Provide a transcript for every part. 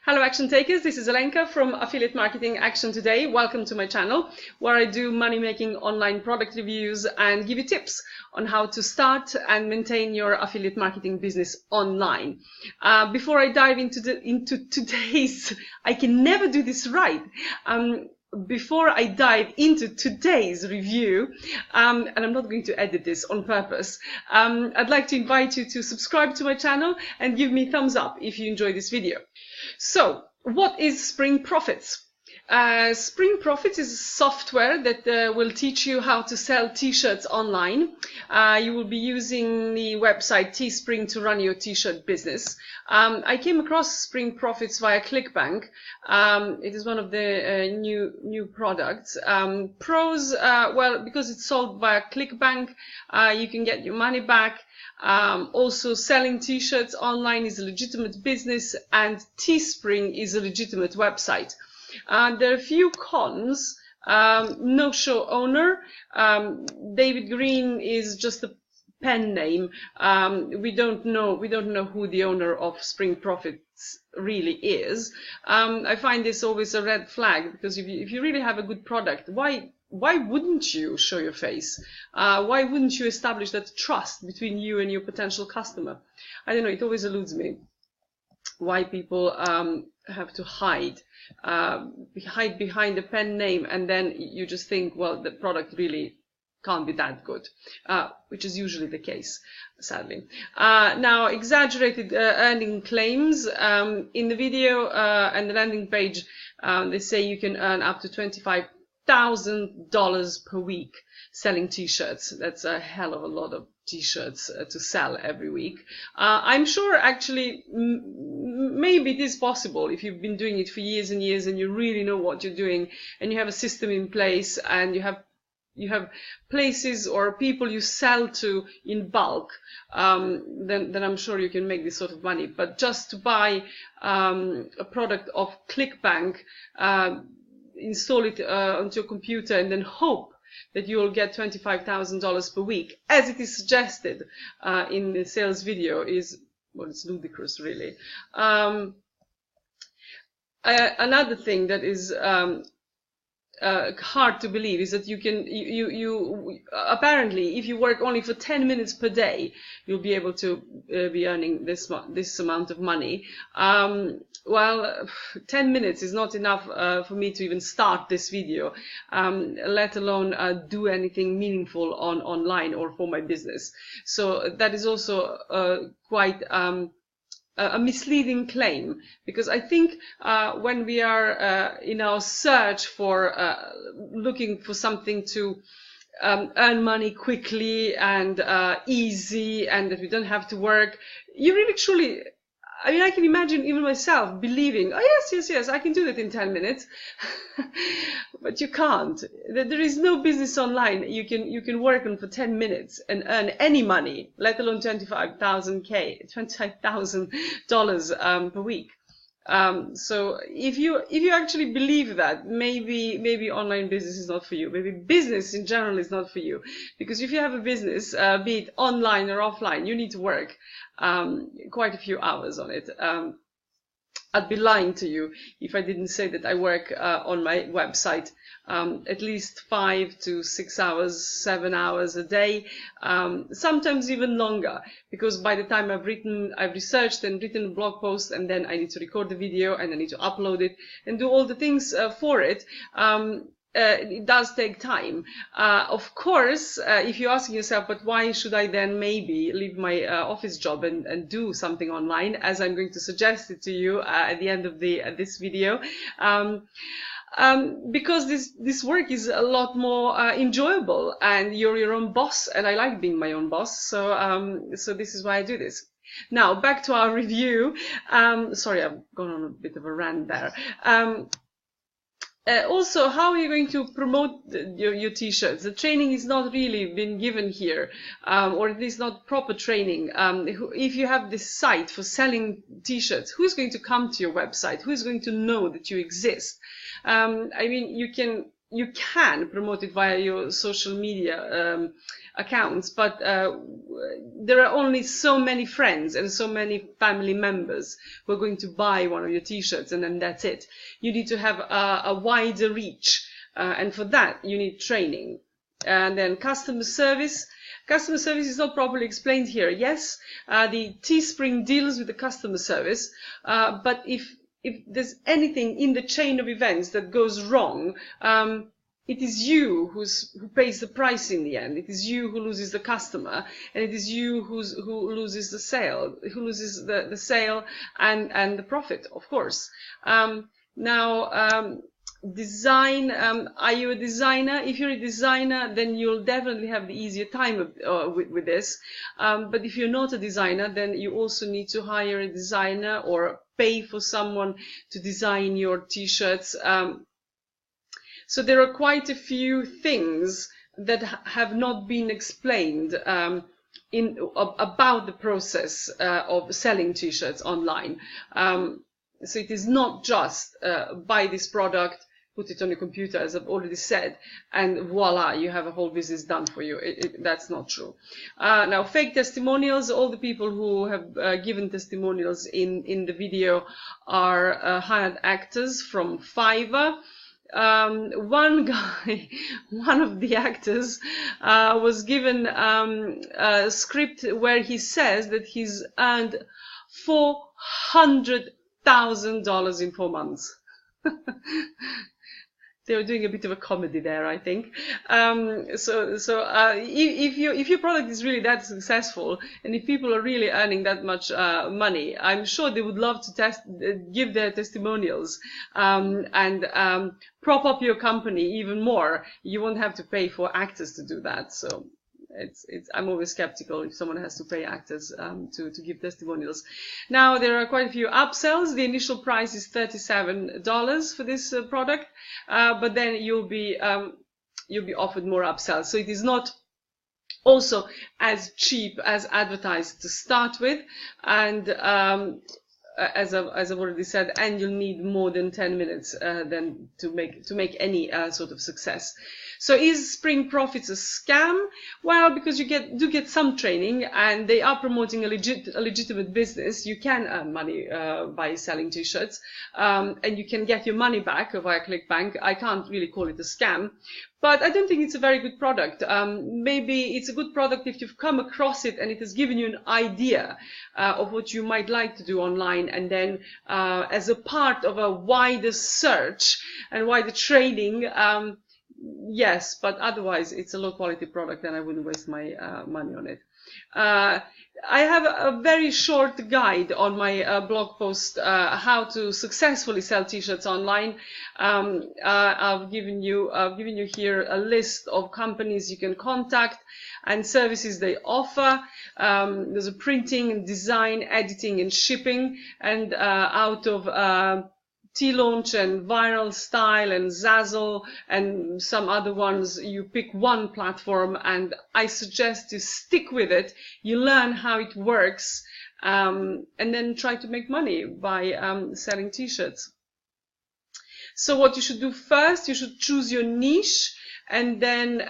Hello Action Takers, this is Alenka from Affiliate Marketing Action Today. Welcome to my channel where I do money-making online product reviews and give you tips on how to start and maintain your affiliate marketing business online. Before I dive into today's, I can never do this right. Before I dive into today's review, and I'm not going to edit this on purpose, I'd like to invite you to subscribe to my channel and give me a thumbs up if you enjoy this video. So, what is Spring Profits? Spring Profits is a software that will teach you how to sell t-shirts online. You will be using the website Teespring to run your t-shirt business. I came across Spring Profits via ClickBank. It is one of the new products. Pros, well, because it's sold via ClickBank, you can get your money back. Also, selling t-shirts online is a legitimate business, and Teespring is a legitimate website. There are a few cons. No show owner. David Green is just a pen name. We don't know who the owner of Spring Profits really is. I find this always a red flag, because if you really have a good product, why wouldn't you show your face? Why wouldn't you establish that trust between you and your potential customer? I don't know, it always eludes me why people have to hide behind a pen name, and then you just think, well, the product really can't be that good, which is usually the case, sadly. Now, exaggerated earning claims. In the video and the landing page, they say you can earn up to $25,000 per week selling t-shirts. That's a hell of a lot of t-shirts to sell every week. I'm sure actually maybe it is possible if you've been doing it for years and years and you really know what you're doing and you have a system in place and you have places or people you sell to in bulk, then I'm sure you can make this sort of money. But just to buy a product of ClickBank, install it onto your computer and then hope that you will get $25,000 per week, as it is suggested in the sales video, is, well, it's ludicrous, really. Another thing that is hard to believe is that you apparently, if you work only for 10 minutes per day, you'll be able to be earning this amount of money. Well, 10 minutes is not enough for me to even start this video, let alone do anything meaningful online or for my business. So that is also quite a misleading claim, because I think when we are in our search for looking for something to earn money quickly and easy, and that we don't have to work, you really truly, I mean, I can imagine even myself believing, oh yes, I can do that in 10 minutes. But you can't. There is no business online you can work on for 10 minutes and earn any money, let alone $25,000 per week. So if you actually believe that, maybe online business is not for you. Maybe business in general is not for you, because if you have a business, be it online or offline, you need to work quite a few hours on it. I'd be lying to you if I didn't say that I work on my website at least 5 to 6 hours, 7 hours a day, sometimes even longer, because by the time I've researched and written a blog post, and then I need to record the video and I need to upload it and do all the things for it. It does take time. Of course, if you're asking yourself, but why should I then maybe leave my office job and do something online, as I'm going to suggest it to you at the end of this video, because this work is a lot more enjoyable, and you're your own boss, and I like being my own boss, so this is why I do this. Now, back to our review. Sorry, I've gone on a bit of a rant there. Also, how are you going to promote your t-shirts? The training is not really been given here, or at least not proper training. If you have this site for selling t-shirts, who's going to come to your website? Who's going to know that you exist? I mean, you can you can promote it via your social media accounts, but there are only so many friends and so many family members who are going to buy one of your t-shirts, and then that's it. You need to have a wider reach, and for that you need training. And then customer service. Customer service is not properly explained here. Yes, the Teespring deals with the customer service, but if there's anything in the chain of events that goes wrong, it is you who pays the price in the end. It is you who loses the customer, and it is you who loses the sale, the sale and the profit, of course. Design. Are you a designer? If you're a designer, then you'll definitely have the easier time with this. But if you're not a designer, then you also need to hire a designer or pay for someone to design your t-shirts. So there are quite a few things that have not been explained about the process of selling t-shirts online. So it is not just buy this product, put it on your computer, as I've already said, and voila, you have a whole business done for you. That's not true. Now, fake testimonials. All the people who have given testimonials in the video are hired actors from Fiverr. One guy, one of the actors, was given a script where he says that he's earned $400,000 in 4 months. They were doing a bit of a comedy there, I think. If your product is really that successful, and if people are really earning that much money, I'm sure they would love to give their testimonials and prop up your company even more. You won't have to pay for actors to do that. So I'm always skeptical if someone has to pay actors to give testimonials. Now, there are quite a few upsells. The initial price is $37 for this product, but then you'll be offered more upsells. So it is not also as cheap as advertised to start with, and as I've already said, and you'll need more than 10 minutes then to make any sort of success. So is Spring Profits a scam? Well, because you do get some training, and they are promoting a legitimate business. You can earn money by selling t-shirts, and you can get your money back via ClickBank. I can't really call it a scam, but I don't think it's a very good product. Maybe it's a good product if you've come across it and it has given you an idea of what you might like to do online, and then as a part of a wider search and wider training, yes, but otherwise it's a low quality product and I wouldn't waste my money on it. I have a very short guide on my blog post, how to successfully sell t-shirts online. I've given you here a list of companies you can contact and services they offer. There's a printing, design, editing and shipping, and out of T-Launch and Viral Style and Zazzle and some other ones, you pick one platform, and I suggest you stick with it. You learn how it works, and then try to make money by selling t-shirts. So what you should do first, you should choose your niche. And then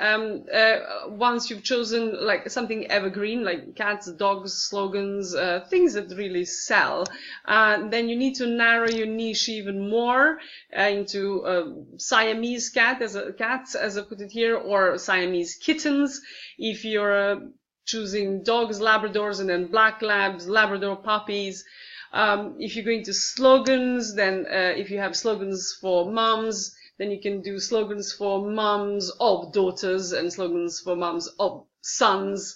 once you've chosen like something evergreen, like cats, dogs, slogans, things that really sell, then you need to narrow your niche even more into Siamese cats, as I put it here, or Siamese kittens. If you're choosing dogs, Labradors, and then Black Labs, Labrador puppies. If you're going to slogans, then if you have slogans for mums, then you can do slogans for mums of daughters and slogans for mums of sons,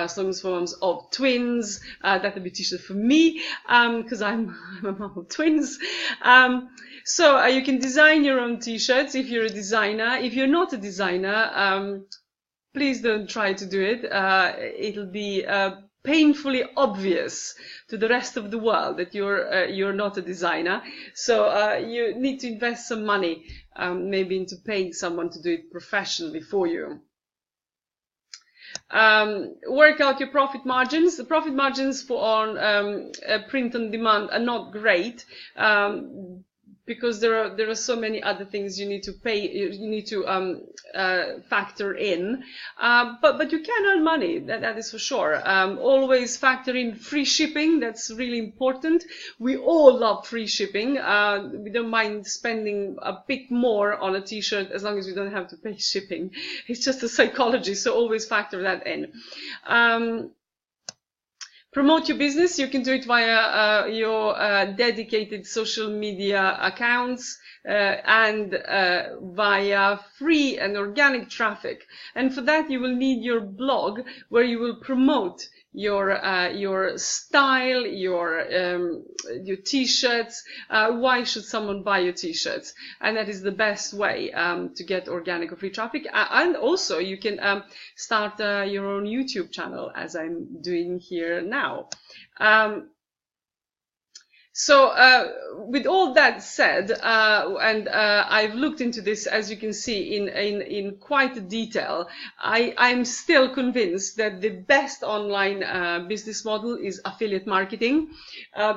slogans for mums of twins. That would be t-shirt for me, because I'm a mom of twins. So you can design your own t-shirts if you're a designer. If you're not a designer, please don't try to do it. It'll be painfully obvious to the rest of the world that you're not a designer. So you need to invest some money, maybe into paying someone to do it professionally for you. Work out your profit margins. The profit margins on print on demand are not great. because there are so many other things you need to pay, you need to factor in, but you can earn money, that is for sure. Always factor in free shipping. That's really important. We all love free shipping. We don't mind spending a bit more on a t-shirt as long as we don't have to pay shipping. It's just a psychology, so always factor that in. Promote your business. You can do it via your dedicated social media accounts and via free and organic traffic. And for that, you will need your blog, where you will promote your style, your t-shirts. Why should someone buy your t-shirts? And that is the best way to get organic or free traffic. And also, you can start your own YouTube channel, as I'm doing here now. So with all that said, and I've looked into this, as you can see, in quite detail, I'm still convinced that the best online business model is affiliate marketing,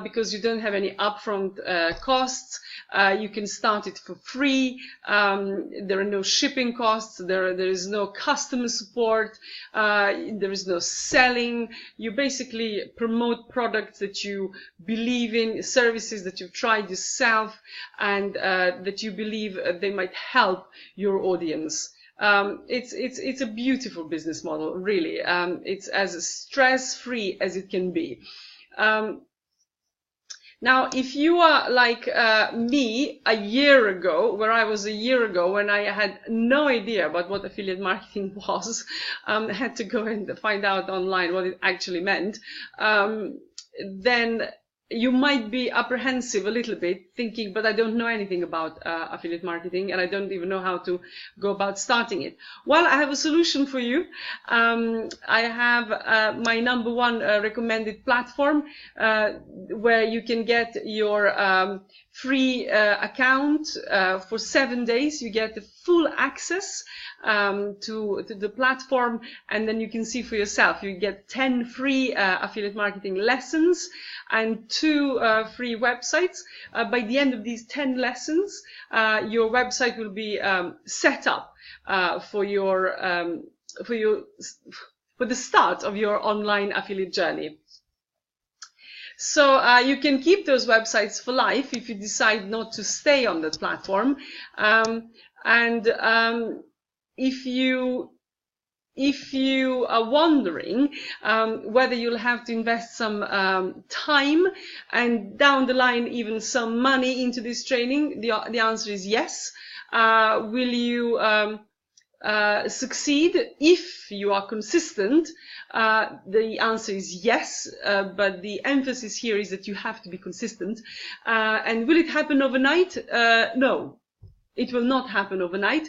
because you don't have any upfront costs. You can start it for free. There are no shipping costs. There is no customer support. There is no selling. You basically promote products that you believe in, services that you've tried yourself, and that you believe they might help your audience. It's a beautiful business model, really. It's as stress-free as it can be. Now, if you are like me a year ago, where I was a year ago, when I had no idea about what affiliate marketing was, I had to go and find out online what it actually meant, then you might be apprehensive a little bit, thinking, but I don't know anything about affiliate marketing, and I don't even know how to go about starting it. Well, I have a solution for you. I have my #1 recommended platform, where you can get your free account for 7 days. You get the full access to the platform, and then you can see for yourself. You get 10 free affiliate marketing lessons and 2 free websites. By the end of these 10 lessons, your website will be set up for the start of your online affiliate journey. So you can keep those websites for life if you decide not to stay on that platform. If you are wondering whether you'll have to invest some time and down the line even some money into this training, the answer is yes. Will you succeed if you are consistent? The answer is yes, but the emphasis here is that you have to be consistent. And will it happen overnight? No. It will not happen overnight.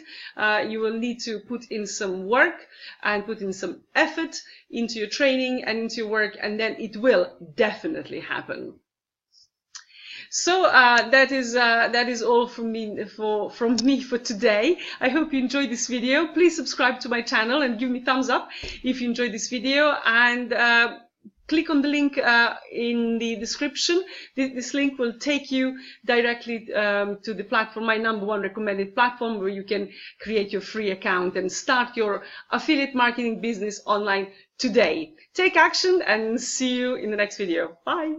You will need to put in some work and put in some effort into your training and into your work, and then it will definitely happen. So that is all from me for today. I hope you enjoyed this video. Please subscribe to my channel and give me thumbs up if you enjoyed this video, and click on the link in the description. This link will take you directly to the platform, my #1 recommended platform, where you can create your free account and start your affiliate marketing business online today. Take action, and see you in the next video. Bye.